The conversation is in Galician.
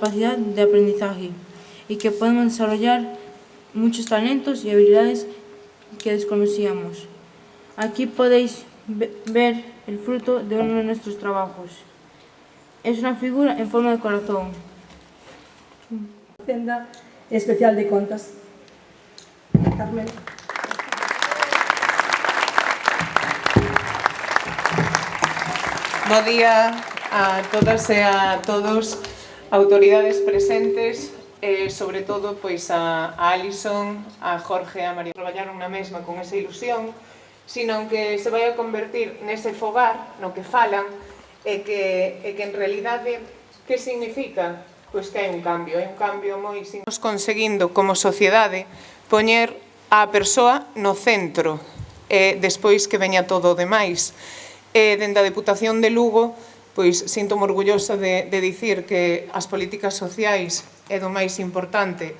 capacidad de aprendizaje y que pueden desarrollar muchos talentos y habilidades que desconocíamos. Aquí podéis ver el fruto de uno de nuestros trabajos. Es una figura en forma de corazón. Hacienda Especial de Contas. Carmen. Bo día a todas e a todos, autoridades presentes, e sobre todo pois a Alison, a Jorge e a María traballaron na mesma con esa ilusión, sino que se vai a convertir nese fogar no que falan e que en realidade que significa? Pois que hai un cambio moi significativo. Estamos conseguindo como sociedade poñer a persoa no centro e despois que veña todo o demais. Dende a Deputación de Lugo, pois sinto-me orgullosa de dicir que as políticas sociais é do máis importante